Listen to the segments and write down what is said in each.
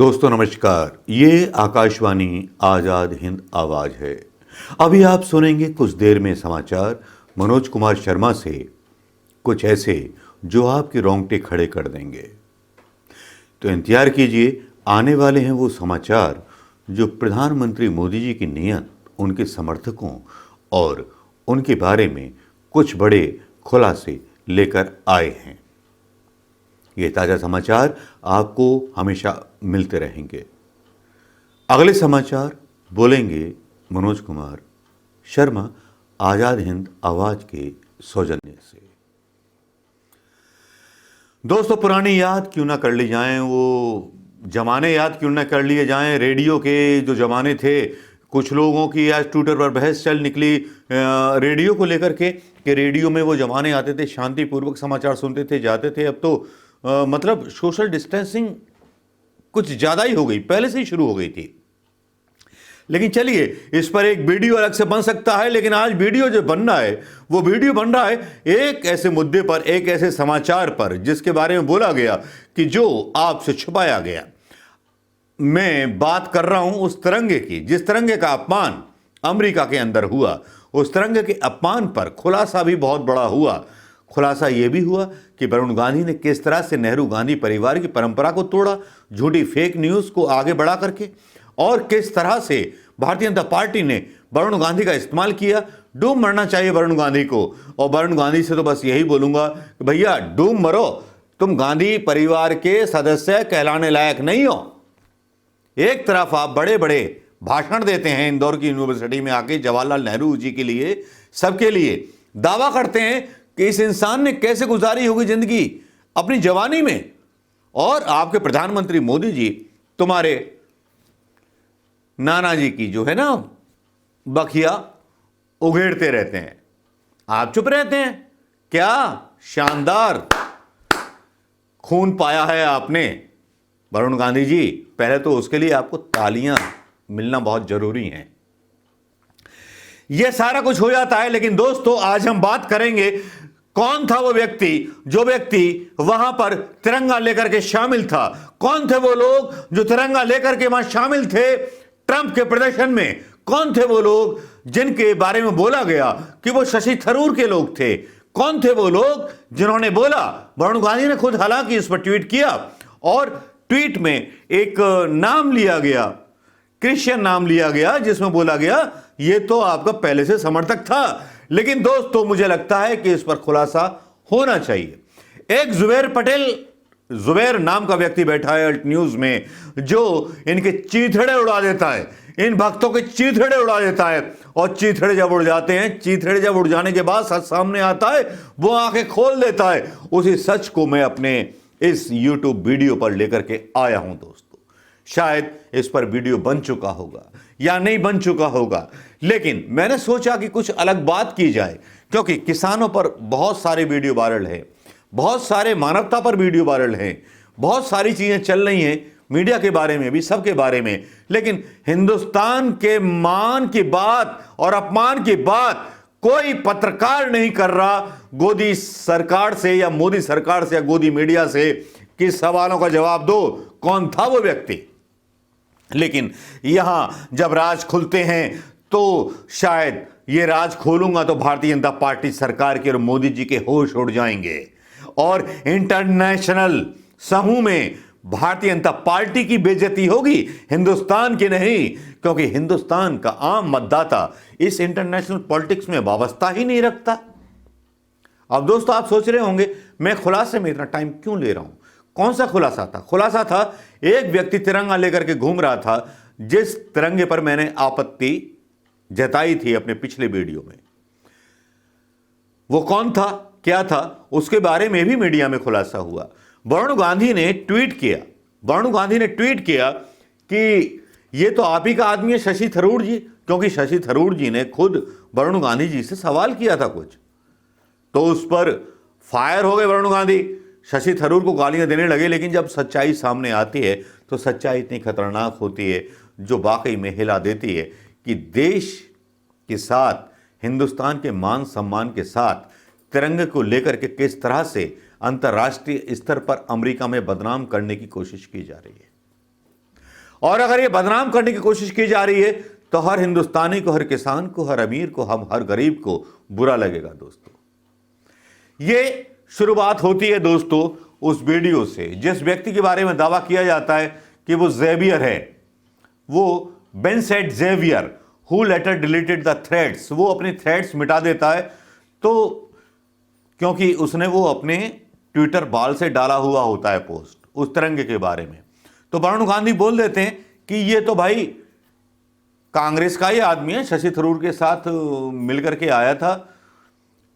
दोस्तों नमस्कार, ये आकाशवाणी आज़ाद हिंद आवाज़ है। अभी आप सुनेंगे कुछ देर में समाचार मनोज कुमार शर्मा से, कुछ ऐसे जो आपके रोंगटे खड़े कर देंगे। तो इंतजार कीजिए, आने वाले हैं वो समाचार जो प्रधानमंत्री मोदी जी की नीयत, उनके समर्थकों और उनके बारे में कुछ बड़े खुलासे लेकर आए हैं। ये ताज़ा समाचार आपको हमेशा मिलते रहेंगे। अगले समाचार बोलेंगे मनोज कुमार शर्मा आज़ाद हिंद आवाज़ के सौजन्य से। दोस्तों, पुरानी याद क्यों ना कर ली जाएं, वो जमाने याद क्यों ना कर लिए जाएं। रेडियो के जो जमाने थे, कुछ लोगों की आज ट्विटर पर बहस चल निकली रेडियो को लेकर के कि रेडियो में वो जमाने आते थे, शांतिपूर्वक समाचार सुनते थे, जाते थे। अब तो मतलब सोशल डिस्टेंसिंग कुछ ज़्यादा ही हो गई, पहले से ही शुरू हो गई थी। लेकिन चलिए, इस पर एक वीडियो अलग से बन सकता है। लेकिन आज वीडियो जो बन रहा है, वो वीडियो बन रहा है एक ऐसे मुद्दे पर, एक ऐसे समाचार पर जिसके बारे में बोला गया कि जो आपसे छुपाया गया। मैं बात कर रहा हूं उस तिरंगे की, जिस तिरंगे का अपमान अमेरिका के अंदर हुआ। उस तिरंगे के अपमान पर खुलासा भी बहुत बड़ा हुआ। खुलासा यह भी हुआ कि वरुण गांधी ने किस तरह से नेहरू गांधी परिवार की परंपरा को तोड़ा, झूठी फेक न्यूज़ को आगे बढ़ा करके, और किस तरह से भारतीय जनता पार्टी ने वरुण गांधी का इस्तेमाल किया। डूब मरना चाहिए वरुण गांधी को। और वरुण गांधी से तो बस यही बोलूंगा कि भैया डूब मरो, तुम गांधी परिवार के सदस्य कहलाने लायक नहीं हो। एक तरफ आप बड़े बड़े भाषण देते हैं इंदौर की यूनिवर्सिटी में आके जवाहरलाल नेहरू जी के लिए, सबके लिए दावा करते हैं कि इस इंसान ने कैसे गुजारी होगी जिंदगी अपनी जवानी में, और आपके प्रधानमंत्री मोदी जी तुम्हारे नाना जी की जो है ना बखिया उघेड़ते रहते हैं, आप चुप रहते हैं। क्या शानदार खून पाया है आपने वरुण गांधी जी, पहले तो उसके लिए आपको तालियां मिलना बहुत जरूरी है। यह सारा कुछ हो जाता है। लेकिन दोस्तों, आज हम बात करेंगे कौन था वो व्यक्ति, जो व्यक्ति वहां पर तिरंगा लेकर के शामिल था। कौन थे वो लोग जो तिरंगा लेकर के वहां शामिल थे ट्रंप के प्रदर्शन में। कौन थे वो लोग जिनके बारे में बोला गया कि वो शशि थरूर के लोग थे। कौन थे वो लोग जिन्होंने बोला, वरुण गांधी ने खुद हालांकि इस पर ट्वीट किया, और ट्वीट में एक नाम लिया गया, क्रिश्चियन नाम लिया गया, जिसमें बोला गया ये तो आपका पहले से समर्थक था। लेकिन दोस्तों, मुझे लगता है कि इस पर खुलासा होना चाहिए। एक जुबैर नाम का व्यक्ति बैठा है अल्ट न्यूज में, जो इनके चीथड़े उड़ा देता है, इन भक्तों के चीथड़े उड़ा देता है। और चीथड़े जब उड़ जाते हैं, चीथड़े जब उड़ जाने के बाद सच सामने आता है, वो आंखें खोल देता है। उसी सच को मैं अपने इस यूट्यूब वीडियो पर लेकर के आया हूं दोस्तों। शायद इस पर वीडियो बन चुका होगा या नहीं बन चुका होगा, लेकिन मैंने सोचा कि कुछ अलग बात की जाए, क्योंकि किसानों पर बहुत सारे वीडियो वायरल है, बहुत सारे मानवता पर वीडियो वायरल हैं, बहुत सारी चीजें चल रही हैं मीडिया के बारे में भी, सबके बारे में। लेकिन हिंदुस्तान के मान की बात और अपमान की बात कोई पत्रकार नहीं कर रहा गोदी सरकार से या मोदी सरकार से या गोदी मीडिया से कि सवालों का जवाब दो, कौन था वो व्यक्ति। लेकिन यहां जब राज खुलते हैं तो शायद ये राज खोलूंगा तो भारतीय जनता पार्टी सरकार के और मोदी जी के होश उड़ जाएंगे, और इंटरनेशनल समूह में भारतीय जनता पार्टी की बेइज्जती होगी, हिंदुस्तान की नहीं। क्योंकि हिंदुस्तान का आम मतदाता इस इंटरनेशनल पॉलिटिक्स में वाबस्ता ही नहीं रखता। अब दोस्तों, आप सोच रहे होंगे मैं खुलासे में इतना टाइम क्यों ले रहा हूं। कौन सा खुलासा था? खुलासा था एक व्यक्ति तिरंगा लेकर के घूम रहा था, जिस तिरंगे पर मैंने आपत्ति जताई थी अपने पिछले वीडियो में। वो कौन था, क्या था, उसके बारे में भी मीडिया में खुलासा हुआ। वरुण गांधी ने ट्वीट किया कि ये तो आप ही का आदमी है शशि थरूर जी, क्योंकि शशि थरूर जी ने खुद वरुण गांधी जी से सवाल किया था कुछ, तो उस पर फायर हो गए वरुण गांधी, शशि थरूर को गालियां देने लगे। लेकिन जब सच्चाई सामने आती है तो सच्चाई इतनी खतरनाक होती है, जो वाकई में हिला देती है कि देश के साथ, हिंदुस्तान के मान सम्मान के साथ तिरंगे को लेकर के किस तरह से अंतर्राष्ट्रीय स्तर पर अमेरिका में बदनाम करने की कोशिश की जा रही है। और अगर ये बदनाम करने की कोशिश की जा रही है तो हर हिंदुस्तानी को, हर किसान को, हर अमीर को, हम हर गरीब को बुरा लगेगा दोस्तों। ये शुरुआत होती है दोस्तों उस वीडियो से जिस व्यक्ति के बारे में दावा किया जाता है कि वो जेवियर है, वो बेंसेट Xavier, who later deleted the threads. वो अपने थ्रेड्स मिटा देता है तो क्योंकि उसने वो अपने ट्विटर बाल से डाला हुआ होता है पोस्ट उस तिरंगे के बारे में। तो वरुण गांधी बोल देते हैं कि ये तो भाई कांग्रेस का ही आदमी है, शशि थरूर के साथ मिलकर के आया था।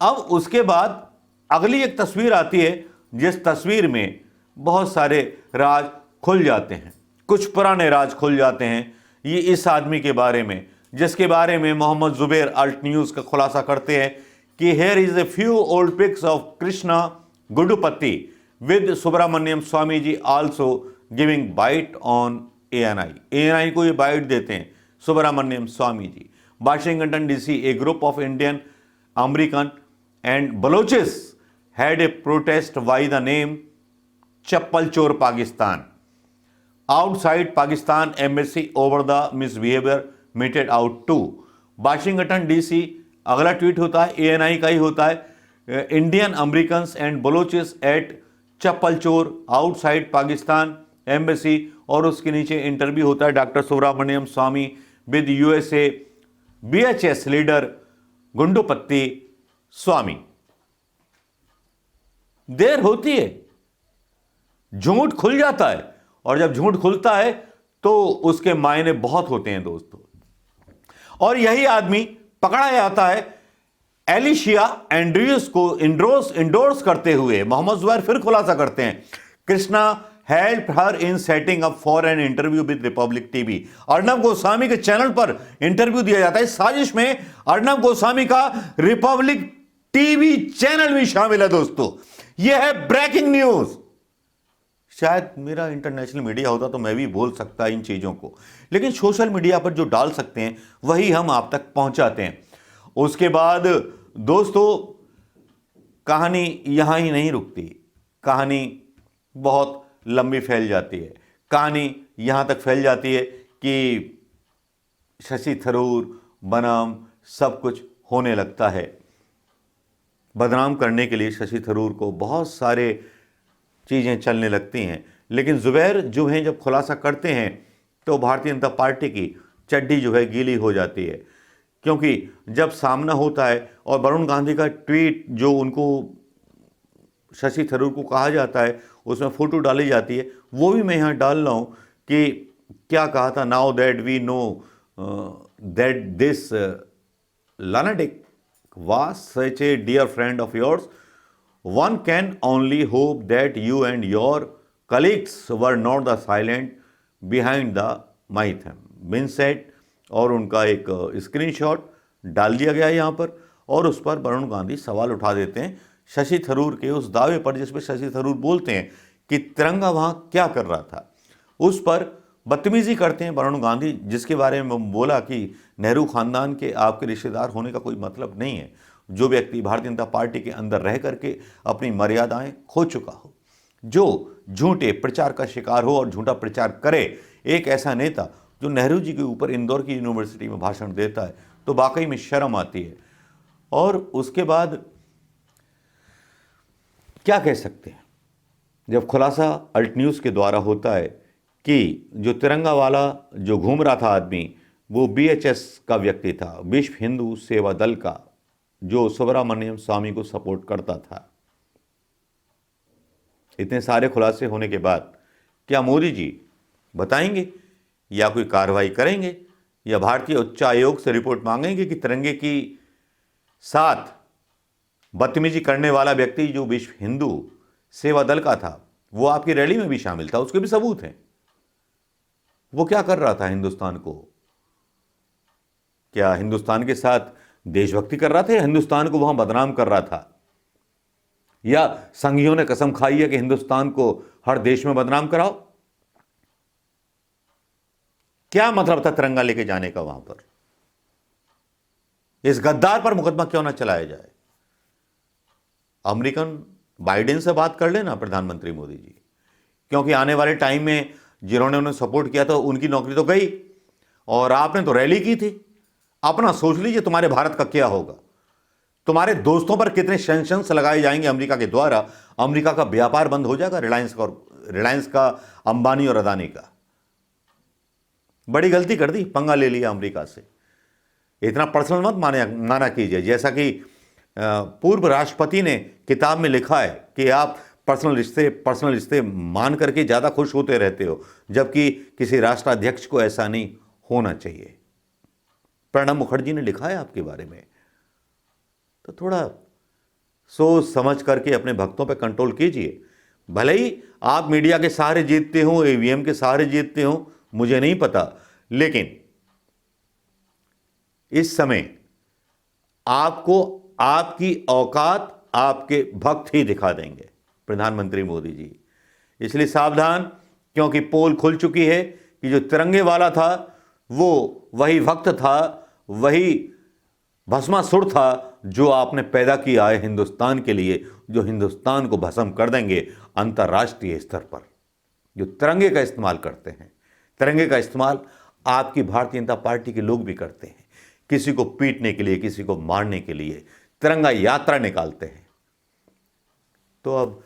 अब उसके बाद अगली एक तस्वीर आती है जिस तस्वीर में बहुत सारे राज खुल जाते हैं, कुछ पुराने राज खुल जाते हैं। ये इस आदमी के बारे में जिसके बारे में मोहम्मद जुबैर अल्ट न्यूज का खुलासा करते हैं कि here is a few old pics of Krishna Gudupati with Subramanian Swamy ji also giving bite on ANI को ये बाइट देते हैं Subramanian Swamy ji. Washington DC, a group of Indian, American and Balochis had a protest by the name Chappal Chor Pakistan outside Pakistan embassy over the misbehavior meted out to Washington DC। अगला tweet होता है ANI का ही होता है, Indian American and बलोचिस eight चप्पल चोर outside Pakistan embassy, और उसके नीचे इंटरव्यू होता है doctor Subramanian Swamy with USA BHS leader Gundupatti Swamy. देर होती है, झूठ खुल जाता है, और जब झूठ खुलता है तो उसके मायने बहुत होते हैं दोस्तों। और यही आदमी पकड़ा जाता है एलिशिया एंड्रयूज को इंडोर्स करते हुए। मोहम्मद जुबैर फिर खुलासा करते हैं Krishna help her in setting up for an interview with Republic TV. Arnab Goswami के चैनल पर इंटरव्यू दिया जाता है। साजिश में अर्नब गोस्वामी का रिपब्लिक टीवी चैनल भी शामिल है दोस्तों। यह है ब्रेकिंग न्यूज। शायद मेरा इंटरनेशनल मीडिया होता तो मैं भी बोल सकता इन चीजों को, लेकिन सोशल मीडिया पर जो डाल सकते हैं वही हम आप तक पहुंचाते हैं। उसके बाद दोस्तों कहानी यहां ही नहीं रुकती, कहानी बहुत लंबी फैल जाती है। कहानी यहां तक फैल जाती है कि शशि थरूर बनाम सब कुछ होने लगता है। बदनाम करने के लिए शशि थरूर को बहुत सारे चीज़ें चलने लगती हैं, लेकिन जुबैर जो हैं जब खुलासा करते हैं तो भारतीय जनता पार्टी की चड्डी जो है गीली हो जाती है, क्योंकि जब सामना होता है और वरुण गांधी का ट्वीट जो उनको शशि थरूर को कहा जाता है उसमें फ़ोटो डाली जाती है, वो भी मैं यहाँ डाल रहा हूँ कि क्या कहा था। Now that we know that this lunatic was such a dear friend of yours, one can only hope that you and your colleagues were not the silent behind the mayhem been said। और उनका एक screenshot डाल दिया गया है यहाँ पर, और उस पर वरुण गांधी सवाल उठा देते हैं शशि थरूर के उस दावे पर जिसमें शशि थरूर बोलते हैं कि तिरंगा वहाँ क्या कर रहा था। उस पर बदतमीजी करते हैं वरुण गांधी, जिसके बारे में बोला कि नेहरू खानदान के आपके रिश्तेदार होने का कोई मतलब नहीं है। जो व्यक्ति भारतीय जनता पार्टी के अंदर रह करके अपनी मर्यादाएं खो चुका हो, जो झूठे प्रचार का शिकार हो और झूठा प्रचार करे, एक ऐसा नेता जो नेहरू जी के ऊपर इंदौर की यूनिवर्सिटी में भाषण देता है, तो वाकई में शर्म आती है। और उसके बाद क्या कह सकते हैं, जब खुलासा अल्ट न्यूज़ के द्वारा होता है कि जो तिरंगा वाला जो घूम रहा था आदमी वो बीएचएस का व्यक्ति था, विश्व हिंदू सेवा दल का, जो सुब्रमण्यम स्वामी को सपोर्ट करता था। इतने सारे खुलासे होने के बाद क्या मोदी जी बताएंगे या कोई कार्रवाई करेंगे या भारतीय उच्च आयोग से रिपोर्ट मांगेंगे कि तिरंगे की साथ बदतमीजी करने वाला व्यक्ति जो विश्व हिंदू सेवा दल का था वो आपकी रैली में भी शामिल था, उसके भी सबूत हैं। वो क्या कर रहा था हिंदुस्तान को? क्या हिंदुस्तान के साथ देशभक्ति कर रहा था या हिंदुस्तान को वहां बदनाम कर रहा था? या संघियों ने कसम खाई है कि हिंदुस्तान को हर देश में बदनाम कराओ? क्या मतलब था तिरंगा लेके जाने का वहां पर? इस गद्दार पर मुकदमा क्यों ना चलाया जाए? अमेरिकन बाइडेन से बात कर लेना प्रधानमंत्री मोदी जी, क्योंकि आने वाले टाइम में जिन्होंने उन्हें सपोर्ट किया था उनकी नौकरी तो गई, और आपने तो रैली की थी। अपना सोच लीजिए तुम्हारे भारत का क्या होगा। तुम्हारे दोस्तों पर कितने सैंक्शंस लगाए जाएंगे अमेरिका के द्वारा। अमेरिका का व्यापार बंद हो जाएगा, रिलायंस का, अंबानी और अदानी का। बड़ी गलती कर दी, पंगा ले लिया अमेरिका से। इतना पर्सनल मत माना कीजिए। जैसा कि पूर्व राष्ट्रपति ने किताब में लिखा है कि आप पर्सनल रिश्ते मान करके ज़्यादा खुश होते रहते हो, जबकि किसी राष्ट्राध्यक्ष को ऐसा नहीं होना चाहिए। प्रणब मुखर्जी ने लिखा है आपके बारे में। तो थोड़ा सोच समझ करके अपने भक्तों पे कंट्रोल कीजिए। भले ही आप मीडिया के सहारे जीतते हो, ईवीएम के सहारे जीतते हो, मुझे नहीं पता, लेकिन इस समय आपको आपकी औकात आपके भक्त ही दिखा देंगे, प्रधानमंत्री मोदी जी। इसलिए सावधान, क्योंकि पोल खुल चुकी है कि जो तिरंगे वाला था वो वही भक्त था, वही भस्मासुर था जो आपने पैदा किया है हिंदुस्तान के लिए, जो हिंदुस्तान को भस्म कर देंगे अंतर्राष्ट्रीय स्तर पर। जो तिरंगे का इस्तेमाल करते हैं, तिरंगे का इस्तेमाल आपकी भारतीय जनता पार्टी के लोग भी करते हैं, किसी को पीटने के लिए, किसी को मारने के लिए तिरंगा यात्रा निकालते हैं। तो अब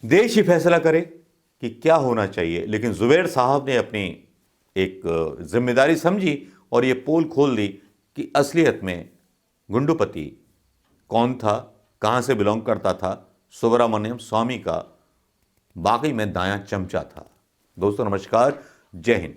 देश ही फैसला करे कि क्या होना चाहिए। लेकिन जुबैर साहब ने अपनी एक जिम्मेदारी समझी और ये पोल खोल दी कि असलियत में गुंडुपति कौन था, कहाँ से बिलोंग करता था। सुब्रमण्यम स्वामी का वाकई में दायां चमचा था। दोस्तों नमस्कार, जय हिंद।